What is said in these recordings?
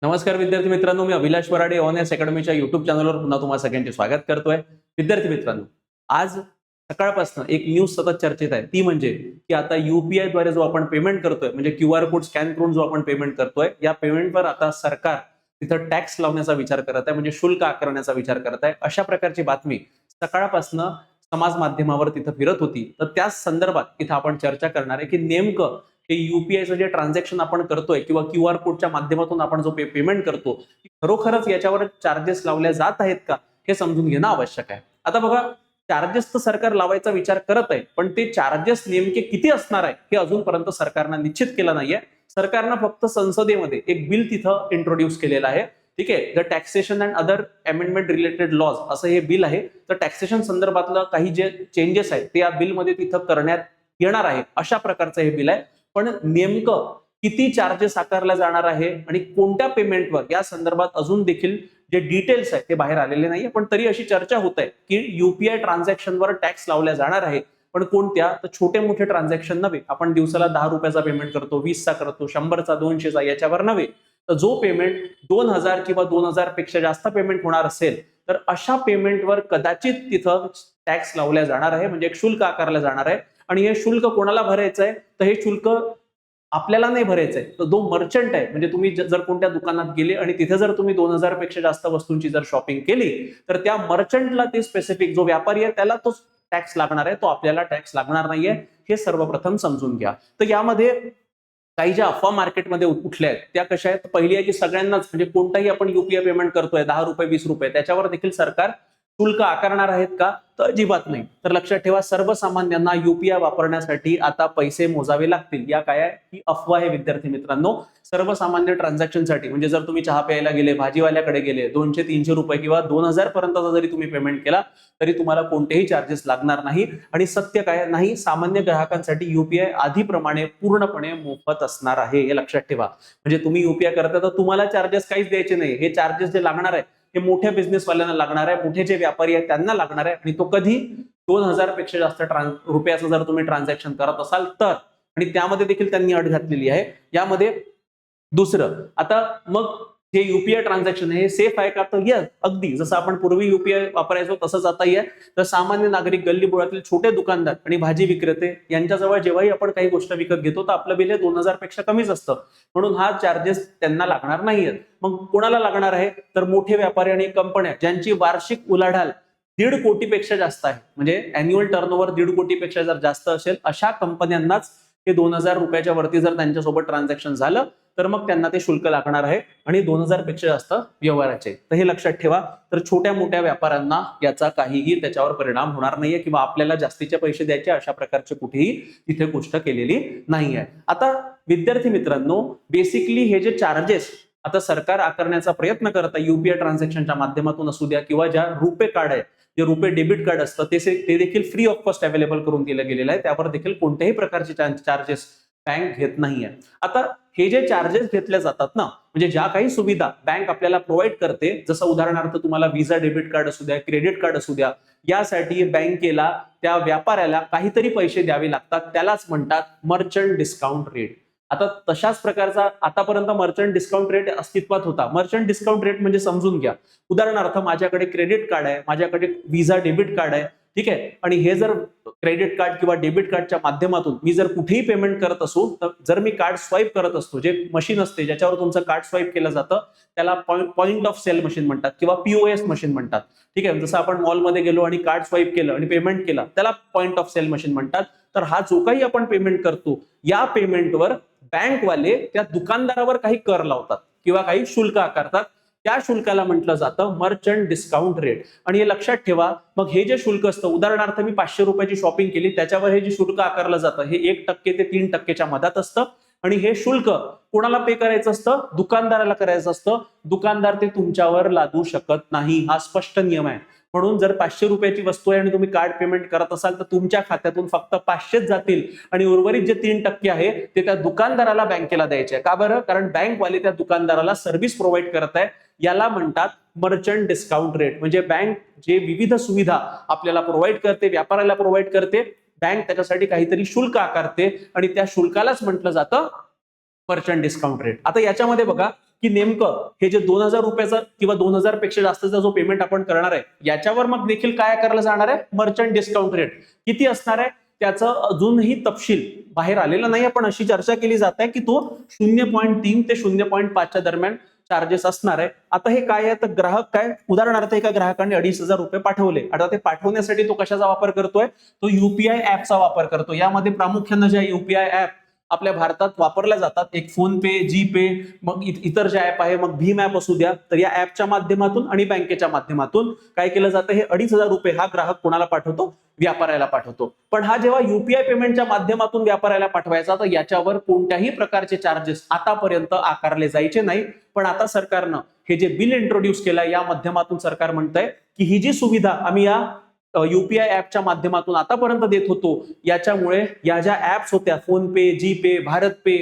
नमस्कार विद्यार्थी मित्रांनो, मी अभिलाष वराडे ऑन एस अकॅडमीच्या युट्यूब चॅनलवर पुन्हा तुम्हा सगळ्यांचे स्वागत करतोय. विद्यार्थी मित्रांनो, आज सकाळपासून एक न्यूज सतत चर्चेत आहे, ती म्हणजे की आता युपीआय द्वारे जो आपण पेमेंट करतोय, म्हणजे क्यूआर कोड स्कॅन करून जो आपण पेमेंट करतोय, या पेमेंटवर आता सरकार तिथं टॅक्स लावण्याचा विचार करत आहे, म्हणजे शुल्क आकारण्याचा विचार करत आहे. अशा प्रकारची बातमी सकाळपासून समाज माध्यमावर तिथं फिरत होती. तर त्याच संदर्भात इथं आपण चर्चा करणार आहे की नेमकं हे युपीआयचं जे ट्रान्झॅक्शन आपण करतोय किंवा क्यूआर कोडच्या माध्यमातून आपण जो पेमेंट करतो, खरोखरच याच्यावर चार्जेस लावल्या जात आहेत का, हे समजून घेणं आवश्यक आहे. आता बघा, चार्जेस तर सरकार लावायचा विचार करत आहे, पण ते चार्जेस नेमके किती असणार आहे हे अजूनपर्यंत सरकारनं निश्चित केलं नाहीये. सरकारनं फक्त संसदेमध्ये एक बिल तिथं इंट्रोड्यूस केलेलं आहे. ठीक आहे, the taxation and other amendment related laws असं हे बिल आहे. तर टॅक्सेशन संदर्भातलं काही जे चेंजेस आहेत ते या बिलमध्ये तिथं करण्यात येणार आहे, अशा प्रकारचं हे बिल आहे. पण नेमकं किती चार्जेस आकारला जाणार आहे आणि कोणत्या पेमेंटवर, या संदर्भात अजून देखील जे डिटेल्स आहेत ते बाहेर आलेले नाहीये. पण तरी अशी चर्चा होत आहे की युपीआय ट्रान्झॅक्शनवर टॅक्स लावल्या जाणार आहे. पण कोणत्या, तर छोटे मोठे ट्रान्झॅक्शन नव्हे. आपण दिवसाला 10 रुपयाचा पेमेंट करतो, 20चा करतो, 100चा, 200चा, याच्यावर नव्हे. तर जो पेमेंट 2000 किंवा 2000 पेक्षा जास्त पेमेंट होणार असेल, तर अशा पेमेंटवर कदाचित तिथं टॅक्स लावल्या जाणार आहे, म्हणजे एक शुल्क आकारलं जाणार आहे. आणि हे शुल्क कोणाला भरायचं आहे, तर हे शुल्क आपल्याला नाही भरायचंय. तर जो मर्चंट आहे, म्हणजे तुम्ही जर कोणत्या दुकानात गेले आणि तिथे जर तुम्ही 2000 पेक्षा जास्त वस्तूंची जर शॉपिंग केली, तर त्या मर्चंटला, ते स्पेसिफिक जो व्यापारी आहे त्याला तो टॅक्स लागणार आहे, तो आपल्याला टॅक्स लागणार नाहीये. हे सर्वप्रथम समजून घ्या. तर यामध्ये काही ज्या अफवा मार्केटमध्ये उठल्या आहेत त्या कशा आहेत. पहिली आहे की सगळ्यांनाच, म्हणजे कोणताही आपण युपीआय पेमेंट करतोय, 10 रुपये, 20 रुपये, त्याच्यावर देखील सरकार शुल्क आकारणार आहेत का, तर अजिबात नाही. तर लक्षात ठेवा, सर्वसामान्यांना युपीआय वापरण्यासाठी आता पैसे मोजावे लागतील. या काय आहे, ही अफवा आहे विद्यार्थी मित्रांनो. सर्वसामान्य ट्रान्झॅक्शनसाठी, म्हणजे जर तुम्ही चहा प्यायला गेले, भाजीवाल्याकडे गेले, 200-300 रुपये किंवा 2000 पर्यंतचा जरी तुम्ही पेमेंट केला, तरी तुम्हाला कोणतेही चार्जेस लागणार नाही. आणि सत्य काय नाही, सामान्य ग्राहकांसाठी युपीआय आधीप्रमाणे पूर्णपणे मोफत असणार आहे, हे लक्षात ठेवा. म्हणजे तुम्ही युपीआय करता तर तुम्हाला चार्जेस काहीच द्यायचे नाही. हे चार्जेस जे लागणार आहे हे मोठ्या बिझनेसवाल्यांना लागणार आहे, मोठे जे व्यापारी आहेत त्यांना लागणार आहे. आणि तो कधी, 2000 पेक्षा जास्त रुपयाचं जर तुम्ही ट्रान्झॅक्शन करत असाल तर. आणि त्यामध्ये देखील त्यांनी अट घातलेली आहे. यामध्ये दुसरं, आता मग हे युपीआय ट्रान्झॅक्शन हे सेफ आहे का, तर येस, अगदी जसं आपण पूर्वी युपीआय वापरायचो तसंच आता आहे. तर सामान्य नागरिक, गल्लीबोळातील छोटे दुकानदार आणि भाजी विक्रेते यांच्याजवळ जेव्हाही आपण काही गोष्ट विकत घेतो तर आपलं बिल हे 2000 पेक्षा कमीच असतं, म्हणून हा चार्जेस त्यांना लागणार नाहीयेत. मग कोणाला लागणार आहे, तर मोठे व्यापारी आणि कंपन्या ज्यांची वार्षिक उलाढाल 1.5 कोटीपेक्षा जास्त आहे, म्हणजे अॅन्युअल टर्नओव्हर 1.5 कोटीपेक्षा जर जास्त असेल, अशा कंपन्यांनाच हे 2000 रुपयाच्या वरती जर त्यांच्यासोबत ट्रान्झॅक्शन झालं तर मग त्यांना ते शुल्क लागणार आहे. आणि 2000 पेक्षा जास्त व्यवहाराचे. तर हे लक्षात ठेवा. तर छोट्या मोठ्या व्यापाऱ्यांना याचा काहीही त्याच्यावर परिणाम होणार नाहीये, किंवा आपल्याला जास्तीचे पैसे द्यायचे, अशा प्रकारची कुठेही तिथे गोष्ट केलेली नाहीये. आता विद्यार्थी मित्रांनो, बेसिकली हे जे चार्जेस आता सरकार आकारण्याचा प्रयत्न करत आहे, युपीआय ट्रान्झॅक्शनच्या माध्यमातून असू द्या किंवा ज्या रुपे कार्ड आहे, जे रुपे डेबिट कार्ड असतं ते देखील फ्री ऑफ कॉस्ट अवेलेबल करून दिलं गेलेलं आहे. त्यावर देखील कोणत्याही प्रकारचे चार्जेस बँक घेत नाहीये. आता हे जे चार्जेस घेतले जातात ना, म्हणजे ज्या काही सुविधा बँक आपल्याला प्रोव्हाइड करते, जसं उदाहरणार्थ तुम्हाला व्हिसा डेबिट कार्ड असू द्या, क्रेडिट कार्ड असू द्या, यासाठी बँकेला त्या व्यापाऱ्याला काहीतरी पैसे द्यावे लागतात. त्यालाच म्हणतात मर्चंट डिस्काउंट रेट. आता तशाच प्रकारचा आतापर्यंत मर्चंट डिस्काउंट रेट अस्तित्वात होता. मर्चंट डिस्काउंट रेट म्हणजे समजून घ्या, उदाहरणार्थ माझ्याकडे क्रेडिट कार्ड आहे, माझ्याकडे व्हिसा डेबिट कार्ड आहे, ठीक आहे, आणि हे जर क्रेडिट कार्ड किंवा डेबिट कार्डच्या माध्यमातून मी जर कुठेही पेमेंट करत असू, तर जर मी कार्ड स्वाईप करत असतो, जे मशीन असते ज्याच्यावर तुमचं कार्ड स्वाईप केलं जातं, त्याला पॉइंट ऑफ सेल मशीन म्हणतात किंवा पीओएस मशीन म्हणतात. ठीक आहे, जसं आपण मॉलमध्ये गेलो आणि कार्ड स्वाईप केलं आणि पेमेंट केलं, त्याला पॉइंट ऑफ सेल मशीन म्हणतात. तर हा जो काही आपण पेमेंट करतो, या पेमेंटवर बँकवाले त्या दुकानदारावर काही कर लावतात किंवा काही शुल्क आकारतात. त्या शुल्काला म्हटलं जातं मर्चंट डिस्काउंट रेट. आणि हे लक्षात ठेवा, मग हे जे शुल्क असतं, उदाहरणार्थ मी 500 रुपयाची शॉपिंग केली, त्याच्यावर हे जे शुल्क आकारलं जातं हे 1% ते 3%च्या मधात असतं. आणि हे शुल्क कोणाला पे करायचं असतं, दुकानदाराला करायचं असतं. दुकानदार ते तुमच्यावर लादू शकत नाही, हा स्पष्ट नियम आहे. म्हणून जर 500 रुपयाची वस्तू आहे आणि तुम्ही कार्ड पेमेंट करत असाल, तर तुमच्या खात्यातून फक्त 500 जातील आणि उर्वरित जे 3% आहे ते त्या दुकानदाराला बँकेला द्यायचे. का बरं, कारण बँकवाले त्या दुकानदाराला सर्व्हिस प्रोव्हाइड करत आहे. याला म्हणतात मर्चंट डिस्काउंट रेट. म्हणजे बँक जे विविध सुविधा आपल्याला प्रोव्हाइड करते, व्यापाऱ्याला प्रोव्हाइड करते, बँक त्याच्यासाठी काहीतरी शुल्क आकारते आणि त्या शुल्कालाच म्हटलं जातं मर्चंट डिस्काउंट रेट. आता याच्यामध्ये बघा, की नेमकं हे जे 2000 रुपयाचा किंवा 2000 पेक्षा जास्तचा जो पेमेंट आपण करणार आहे याच्यावर मग देखील काय आकारलं जाणार आहे, मर्चंट डिस्काउंट रेट किती असणार आहे त्याचं अजूनही तपशील बाहेर आलेला नाही, पण अशी चर्चा केली जात आहे की तो 0.3 ते 0.5 दरम्यान चार्जेस असणार आहे. आता हे काय आहे तर ग्राहक काय, उदाहरणार्थ एका ग्राहकाने 2500 रुपये पाठवले, आता ते पाठवण्यासाठी तो कशाचा वापर करतोय, तो युपीआय ऍपचा वापर करतो. यामध्ये प्रामुख्याने ज्या युपीआय ऍप आपल्या भारतात वापरल्या जातात, एक फोन पे, जी पे, मग इतर जे ऍप आहे, मग भीम ऍप असू द्या, तर या ऍपच्या माध्यमातून आणि बँकेच्या माध्यमातून काय केलं जातं, हे 2500 रुपये हा ग्राहक कोणाला पाठवतो, व्यापाऱ्याला पाठवतो. पण हा जेव्हा युपीआय पेमेंटच्या माध्यमातून व्यापाऱ्याला पाठवायचा तर याच्यावर कोणत्याही प्रकारचे चार्जेस आतापर्यंत आकारले जायचे नाही. पण आता सरकारनं हे जे बिल इंट्रोड्यूस केलंय या माध्यमातून सरकार म्हणतंय की ही जी सुविधा आम्ही या युपीआय ऍपच्या माध्यमातून आतापर्यंत देत होतो, याच्यामुळे या ज्या ऍप्स होत्या फोन पे, जी पे, भारत पे,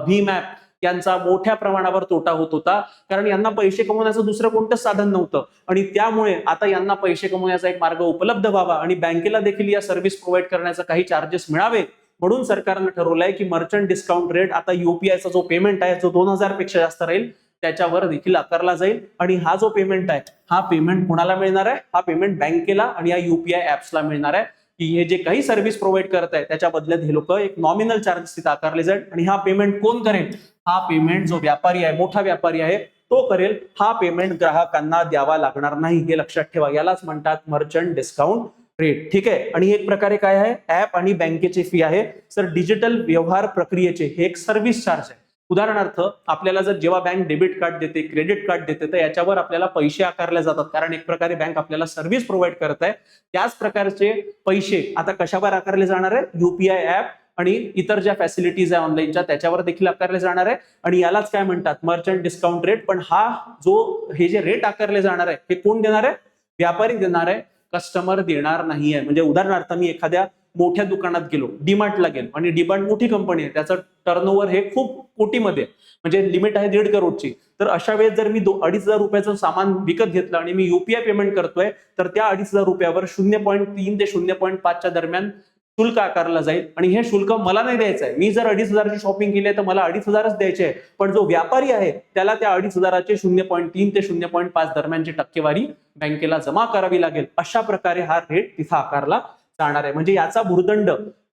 भीम ऍप, यांचा मोठ्या प्रमाणावर तोटा होत होता, कारण यांना पैसे कमवण्याचं दुसरं कोणतंच साधन नव्हतं. आणि त्यामुळे आता यांना पैसे कमवण्याचा एक मार्ग उपलब्ध व्हावा आणि बँकेला देखील या सर्व्हिस प्रोव्हाइड करण्याचा काही चार्जेस मिळावे, म्हणून सरकारनं ठरवलंय की मर्चंट डिस्काउंट रेट आता युपीआयचा जो पेमेंट आहे जो 2000 पेक्षा जास्त राहील त्याच्यावर देखील आकारला जाईल. आणि हा जो पेमेंट आहे हा पेमेंट कोणाला मिळणार आहे, हा पेमेंट बँकेला आणि या युपीआय ऍप्सला मिळणार आहे, की हे जे काही सर्व्हिस प्रोव्हाइड करत आहे त्याच्या बदल्यात हे लोक एक नॉमिनल चार्जेस तिथे आकारले जाईल. आणि हा पेमेंट कोण करेल, हा पेमेंट जो व्यापारी आहे, मोठा व्यापारी आहे तो करेल. हा पेमेंट ग्राहकांना द्यावा लागणार नाही, हे लक्षात ठेवा. यालाच म्हणतात मर्चंट डिस्काउंट रेट. ठीक आहे. आणि एक प्रकारे काय आहे, ऍप आणि बँकेची फी आहे. सर डिजिटल व्यवहार प्रक्रियेचे हे एक सर्व्हिस चार्ज आहे. उदाहरणार्थ आपल्याला जर जेव्हा बँक डेबिट कार्ड देते, क्रेडिट कार्ड देते, तर याच्यावर आपल्याला पैसे आकारले जातात, कारण एक प्रकारे बँक आपल्याला सर्व्हिस प्रोव्हाइड करत आहे. त्याच प्रकारचे पैसे आता कशावर आकारले जाणार आहे, युपीआय ऍप आणि इतर ज्या फॅसिलिटीज आहे ऑनलाईनच्या त्याच्यावर देखील आकारले जाणार आहे. आणि यालाच काय म्हणतात, मर्चंट डिस्काउंट रेट. पण हा जो हे जे रेट आकारले जाणार आहे हे कोण देणार आहे, व्यापारी देणार आहे, कस्टमर देणार नाहीये. म्हणजे उदाहरणार्थ मी एखाद्या मोठ्या दुकानात गेलो, डीमार्टला गेलो, आणि डीमार्ट मोठी कंपनी आहे, त्याचं टर्नओव्हर हे खूप कोटीमध्ये, म्हणजे लिमिट आहे 1.5 करोडची. तर अशा वेळेस जर मी 2500 रुपयाचं सामान विकत घेतलं आणि मी युपीआय पेमेंट करतोय, तर त्या 2500 रुपयावर 0.3 ते 0.5 दरम्यान शुल्क आकारला जाईल. आणि हे शुल्क मला नाही द्यायचं आहे. मी जर 2500 ची शॉपिंग केली आहे तर मला 2500च द्यायचे आहे, पण जो व्यापारी आहे त्याला त्या 2500चे 0.3 ते 0.5 दरम्यानची टक्केवारी बँकेला जमा करावी लागेल. अशा प्रकारे हा रेट तिथं आकारला जाणार आहे. म्हणजे याचा भुर्दंड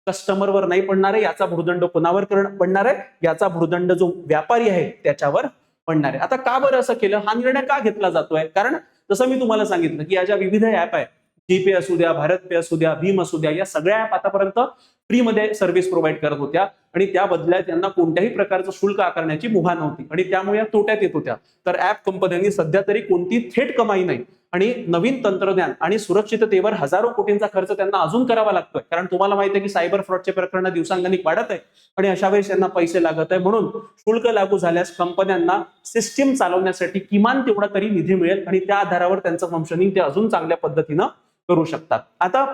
कस्टमरवर नाही पडणार आहे, याचा भुर्दंड कोणावर पडणार आहे, याचा भुर्दंड जो व्यापारी आहे त्याच्यावर पडणार आहे. आता का बरं असं केलं, हा निर्णय का घेतला जातोय, कारण जसं मी तुम्हाला सांगितलं की या ज्या विविध ऍप आहे, जीपे असू द्या, भारत पे असू द्या, भीम असू द्या, या सगळ्या ऍप आतापर्यंत फ्रीमध्ये सर्व्हिस प्रोव्हाइड करत होत्या आणि त्या बदल्यात त्यांना कोणत्याही प्रकारचं शुल्क आकारण्याची मुभा नव्हती आणि त्यामुळे या तोट्यात येत होत्या. तर ऍप कंपन्यांनी सध्या तरी कोणती थेट कमाई नाही आणि नवीन तंत्रज्ञान आणि सुरक्षिततेवर हजारो कोटींचा खर्च त्यांना अजून करावा लागतोय, कारण तुम्हाला माहिती आहे की सायबर फ्रॉडचे प्रकरण दिवसांगणिक वाढत आहे आणि अशा वेळेस त्यांना पैसे लागत आहे. म्हणून शुल्क लागू झाल्यास कंपन्यांना सिस्टीम चालवण्यासाठी किमान तेवढा तरी निधी मिळेल आणि त्या आधारावर त्यांचं फंक्शनिंग ते अजून चांगल्या पद्धतीनं करू शकतात. आता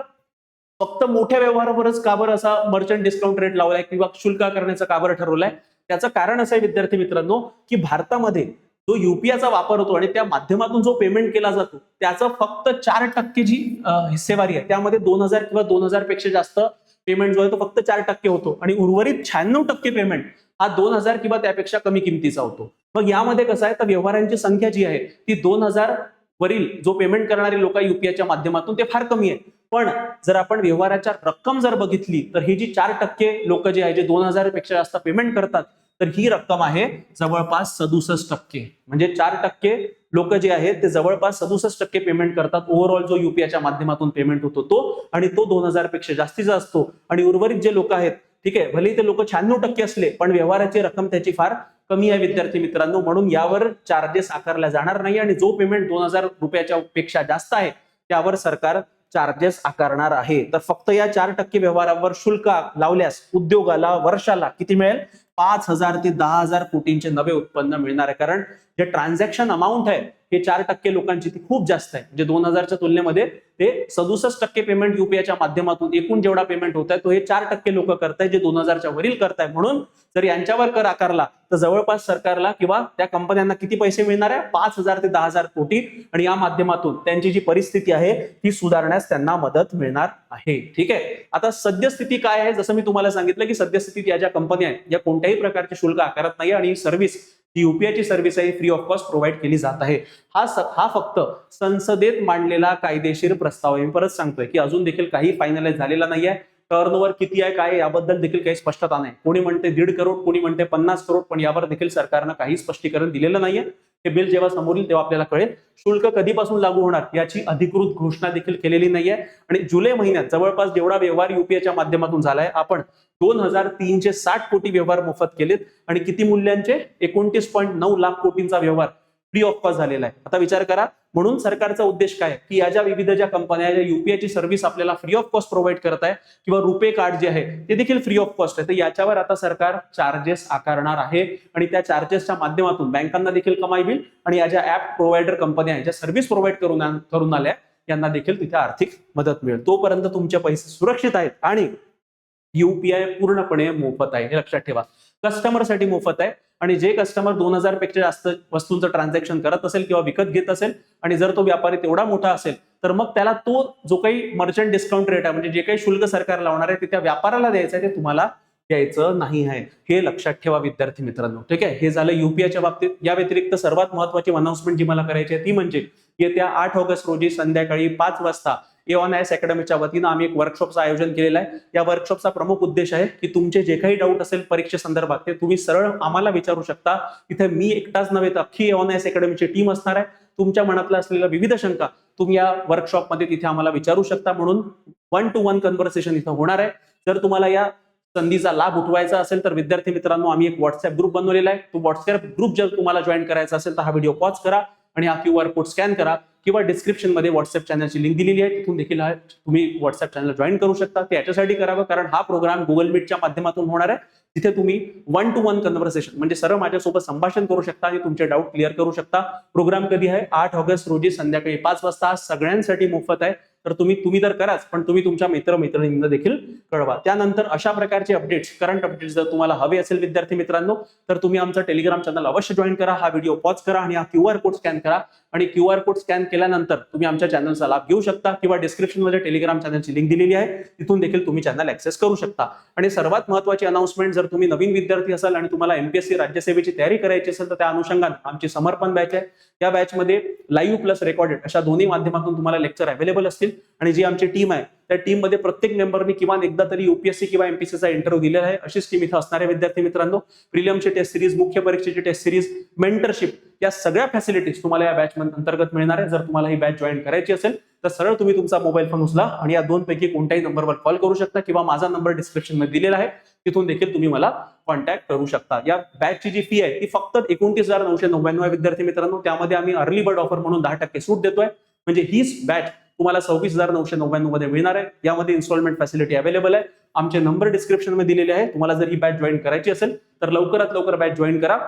फक्त मोठ्या व्यवहारावरच का बरं असा मर्चंट डिस्काउंट रेट लावलाय किंवा शुल्क करण्याचं का बरं ठरवलंय, त्याचं कारण असं आहे विद्यार्थी मित्रांनो की भारतामध्ये जो युपीआयचा वापर होतो आणि त्या माध्यमातून जो पेमेंट केला जातो त्याचं फक्त 4% जी हिस्सेवारी आहे, त्यामध्ये 2000 किंवा 2000 पेक्षा जास्त पेमेंट जो आहे तो फक्त 4% होतो आणि उर्वरित 96% पेमेंट हा 2000 किंवा त्यापेक्षा कमी किमतीचा होतो. मग यामध्ये कसं आहे तर व्यवहारांची संख्या जी आहे ती 2000 वरील जो पेमेंट करणारे लोक युपीआयच्या माध्यमातून ते फार कमी आहे. पण जर आपण व्यवहाराच्या रक्कम जर बघितली तर ही जी 4% लोक जे आहे जे 2000 पेक्षा जास्त पेमेंट करतात, तर ही रक्कम आहे जवळपास 67%. म्हणजे 4% लोक जे आहेत ते जवळपास 67% पेमेंट करतात ओव्हरऑल जो युपीआयच्या माध्यमातून पेमेंट होतो तो, आणि तो 2000 पेक्षा जास्तीचा असतो. आणि उर्वरित जे लोक आहेत, ठीक आहे, भले ते लोक 96% असले पण व्यवहाराची रक्कम त्याची फार कमी आहे विद्यार्थी मित्रांनो, म्हणून यावर चार्जेस आकारला जाणार नाही आणि जो पेमेंट 2000 रुपयाच्या पेक्षा जास्त आहे त्यावर सरकार चार्जेस आकारणार आहे. तर फक्त या 4% व्यवहारावर शुल्क लावल्यास उद्योगाला वर्षाला किती मिळेल, 5000 ते 10,000 कोटींचे नवे उत्पन्न मिळणार आहे. कारण जे ट्रान्झॅक्शन अमाऊंट आहे हे 4% लोकांची ती खूप जास्त आहे. म्हणजे 2000च्या तुलनेमध्ये ते 67% पेमेंट युपीआयच्या माध्यमातून एकूण जेवढा पेमेंट होत आहे तो हे 4% लोक करतायत जे 2000च्या वरील करताय. म्हणून जर यांच्यावर कर आकारला तर जवळपास सरकारला किंवा त्या कंपन्यांना किती पैसे मिळणार आहे, 5000 ते 10,000 कोटी, आणि या माध्यमातून त्यांची जी परिस्थिती आहे ती सुधारण्यास त्यांना मदत मिळणार आहे. ठीक आहे. आता सद्यस्थिती काय आहे, जसं मी तुम्हाला सांगितलं की सद्यस्थितीत या ज्या कंपन्या आहेत या कोणत्याही प्रकारचे शुल्क आकारत नाही आणि सर्व्हिस जी युपीआयची सर्व्हिस आहे फ्री ऑफ कॉस्ट प्रोव्हाइड केली जात आहे. हा फक्त संसदेत मांडलेला कायदेशीर प्रस्ताव आहे. मी परत सांगतोय की अजून देखील काही फायनलाइज झालेला नाहीये. टर्नओव्हर किती आहे काय याबद्दल देखील काही स्पष्टता नाही. कोणी म्हणते 1.5 करोड, कोणी म्हणते 50 करोड, पण यावर देखील सरकारनं काही स्पष्टीकरण दिलेलं नाहीये. हे बिल जेव्हा समोर येईल तेव्हा आपल्याला कळेल. शुल्क कधीपासून लागू होणार याची अधिकृत घोषणा देखील केलेली नाहीये. आणि जुलै महिन्यात जवळपास जेवढा व्यवहार युपीआयच्या माध्यमातून झालाय, आपण 2360 कोटी व्यवहार मोफत केलेत आणि किती मूल्यांचे 29.9 लाख कोटींचा व्यवहार फ्री ऑफ कॉस्ट झालेला आहे. आता विचार करा, म्हणून सरकारचा उद्देश काय की या ज्या विविध ज्या कंपन्या ज्या युपीआयची सर्व्हिस आपल्याला फ्री ऑफ कॉस्ट प्रोव्हाइड करत आहे किंवा रुपे कार्ड जे आहे ते देखील फ्री ऑफ कॉस्ट आहे, तर याच्यावर आता सरकार चार्जेस आकारणार आहे आणि त्या चार्जेसच्या माध्यमातून बँकांना देखील कमाई होईल आणि या ज्या ऍप प्रोव्हायडर कंपन्या आहेत ज्या सर्व्हिस प्रोव्हाइड करून आल्या यांना देखील तिथे आर्थिक मदत मिळेल. तोपर्यंत तुमचे पैसे सुरक्षित आहेत आणि युपीआय पूर्णपणे मोफत आहे, हे लक्षात ठेवा. कस्टमरसाठी मोफत आहे आणि जे कस्टमर 2000 पेक्षा जास्त वस्तूंचं ट्रान्झॅक्शन करत असेल किंवा विकत घेत असेल आणि जर तो व्यापारी तेवढा मोठा असेल तर मग त्याला तो जो काही मर्चंट डिस्काउंट रेट आहे म्हणजे जे काही शुल्क सरकार लावणार आहे ते त्या व्यापाराला द्यायचं आहे, ते तुम्हाला द्यायचं नाही आहे. हे लक्षात ठेवा विद्यार्थी मित्रांनो. ठीक आहे, हे झालं युपीआयच्या बाबतीत. या व्यतिरिक्त सर्वात महत्वाची अनाउन्समेंट जी मला करायची आहे ती म्हणजे येत्या 8 ऑगस्ट रोजी संध्याकाळी 5 वाजता एऑन आयएस अकॅडमीच्या वतीनं आम्ही एक वर्कशॉपचं आयोजन केलेलं आहे. या वर्कशॉपचा प्रमुख उद्देश आहे की तुमचे जे काही डाऊट असेल परीक्षेसंदर्भात ते तुम्ही सरळ आम्हाला विचारू शकता. इथे मी एकटाच नव्हे तर अख्खी एऑन आयएस अकॅडमीची टीम असणार आहे. तुमच्या मनातल्या असलेल्या विविध शंका तुम्ही या वर्कशॉपमध्ये तिथे आम्हाला विचारू शकता. म्हणून 1 to 1 कन्व्हर्सेशन इथं होणार आहे. जर तुम्हाला या संधीचा लाभ उठवायचा असेल तर विद्यार्थी मित्रांनो आम्ही एक व्हॉट्सअप ग्रुप बनवलेला आहे. तो व्हॉट्सअप ग्रुप जर तुम्हाला जॉईन करायचा असेल तर हा व्हिडिओ पॉज करा आणि हा QR कोड स्कॅन करा किंवा डिस्क्रिप्शन मध्ये व्हॉट्सअप चॅनलची लिंक दिलेली आहे, तिथून देखील तुम्ही व्हॉट्सअप चॅनल जॉईन करू शकता. ते याच्यासाठी करावं कारण हा प्रोग्राम गुगल मीटच्या माध्यमातून होणार आहे. तिथे तुम्ही 1 to 1 कन्व्हर्सेशन म्हणजे सरळ माझ्यासोबत संभाषण करू शकता आणि तुमचे डाऊट क्लिअर करू शकता. प्रोग्राम कधी आहे? 8 ऑगस्ट रोजी संध्याकाळी 5 वाजता. सगळ्यांसाठी मोफत आहे. तर तुम्ही तर कराच, पण तुम्ही तुमच्या मित्रमैत्रिणींना देखील कळवा. त्यानंतर अशा प्रकारचे अपडेट्स, करंट अपडेट्स जर तुम्हाला हवे असेल विद्यार्थी मित्रांनो तर तुम्ही आमचं टेलिग्राम चॅनल अवश्य जॉईन करा. हा व्हिडिओ पॉज करा आणि हा QR कोड स्कॅन करा आणि QR कोड स्कॅन केल्यानंतर तुम्ही आमच्या चॅनलचा लाभ घेऊ शकता किंवा डिस्क्रिप्शन मध्ये टेलिग्राम चॅनलची लिंक दिलेली आहे, तिथून देखील तुम्ही चॅनल ऍक्सेस करू शकता. आणि सर्वात महत्त्वाची अनाउन्समेंट, जर तुम्ही नवीन विद्यार्थी असाल आणि तुम्हाला MPSC राज्यसेवेची तयारी करायची असेल तर त्या अनुषंगाने आमची समर्पण बॅच आहे. त्या बॅचमध्ये लाईव्ह प्लस रेकॉर्डेड अशा दोन्ही माध्यमातून तुम्हाला लेक्चर अवेलेबल असतील आणि जी आमची टीम आहे त्या टीम मध्ये प्रत्येक मेंबरनी किमान एकदा तरी UPSC किंवा MPSCचा इंटरव्ह्यू दिलेला आहे. अशीच टीम इथं असणारे विद्यार्थी मित्रांनो. प्रिलियमची टेस्ट सिरीज, मुख्य परीक्षेची टेस्ट सिरीज, मेंटरशिप या सगळ्या फॅसिलिटीज तुम्हाला या बॅच अंतर्गत मिळणार आहे. जर तुम्हाला ही बॅच जॉईन करायची असेल तर सरळ तुम्ही तुमचा मोबाईल फोन उचला आणि या दोनपैकी कोणत्याही नंबरवर कॉल करू शकता किंवा माझा नंबर डिस्क्रिप्शन मध्ये दिलेला आहे, तिथून देखील तुम्ही मला कॉन्टॅक्ट करू शकता. या बॅचची जी फी आहे ती फक्त 29,999 आहे विद्यार्थी मित्रांनो. त्यामध्ये आम्ही अर्ली बर्ड ऑफर म्हणून 10% सूट देतोय. म्हणजे हीच बॅच तुम्हाला 26,999 मध्ये मिळणार आहे. यामध्ये इन्स्टॉलमेंट फॅसिलिटी अवेलेबल आहे. आमचे नंबर डिस्क्रिप्शन मध्ये दिलेले आहे. तुम्हाला जर ही बॅच जॉईन करायची असेल तर लवकरात लवकर बॅच जॉईन करा.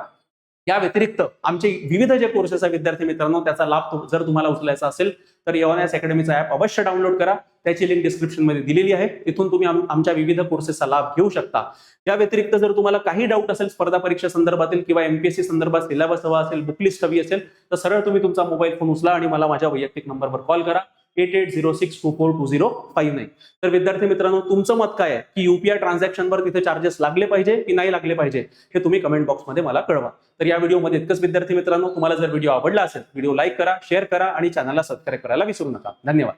या व्यतिरिक्त आमचे विविध जे कोर्सेस आहेत विद्यार्थी मित्रांनो त्याचा लाभ जर तुम्हाला उचलायचा असेल तर एऑन आयएस अकॅडमीचा ऍप अवश्य डाउनलोड करा. त्याची लिंक डिस्क्रिप्शन मध्ये दिलेली आहे, तिथून तुम्ही आमच्या विविध कोर्सेसचा लाभ घेऊ शकता. या व्यतिरिक्त जर तुम्हाला काही डाऊट असेल स्पर्धा परीक्षा संदर्भातील किंवा MPSC संदर्भात सिलेबस हवा असेल, बुकलिस्ट हवी असेल तर सरळ तुम्ही तुमचा मोबाईल फोन उचला आणि मला माझ्या वैयक्तिक नंबरवर कॉल करा 8806242059. तर विद्यार्थी मित्रांनो तुमचं मत काय आहे की UPI ट्रान्झॅक्शनवर तिथे चार्जेस लागले पाहिजे की नाही लागले पाहिजे हे तुम्ही कमेंट बॉक्समध्ये मला कळवा. तर या व्हिडिओमध्ये इतकंच विद्यार्थी मित्रांनो. तुम्हाला जर व्हिडिओ आवडला असेल व्हिडिओ लाईक करा, शेअर करा आणि चॅनलला सबस्क्राईब करायला विसरू नका. धन्यवाद.